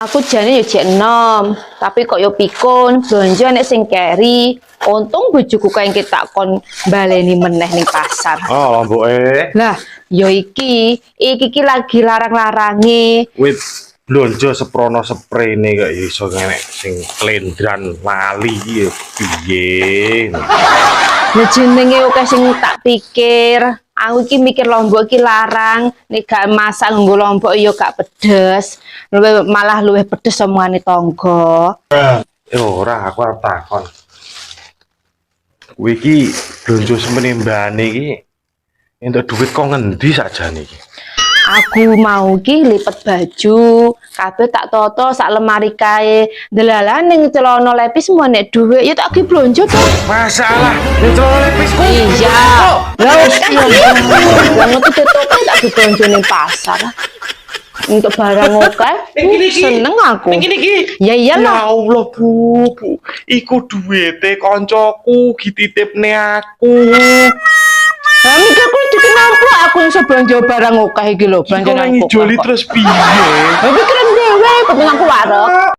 Aku jane yo jek enom, tapi kok yo pikun, blonjo nek sing keri. Untung bojoku kae tak kon baleni meneh ning pasar. Oh, lomboke. Lah, yo iki lagi larang-larange. Wit blonjo seprono sprene kok iso ngenek sing klendran lali iki ya piye. Lah jenenge oke sing tak pikir. Aku iki mikir lombok iki larang, nek gak masak nggo lombok yo gak pedes. Malah luwih pedes omongane tangga. Ora, aku arep takon. Kowe iki blonjo semene mbane iki entuk duit kok ngendi sakjane iki? Aku mau ki lipet baju, kabeh tak toto sak lemari kae. Delalah ning celana lepis mau nek dhuwit ya tak ki blonjo to. Masalah, ning celana lepisku. Iya. Lah wis banget itu tak ki blonjo ning pasar. Untuk barang oke, seneng aku. Ya Ya iyalah. Allah, Bu. Iku duwite koncoku dititipne aku. Lah mikirku dikenapa aku iso blonjo barang oke iki lho, Iku blonjo nang ngijoli terus piye? Lah pikiran dhewe, kepengin aku wareg.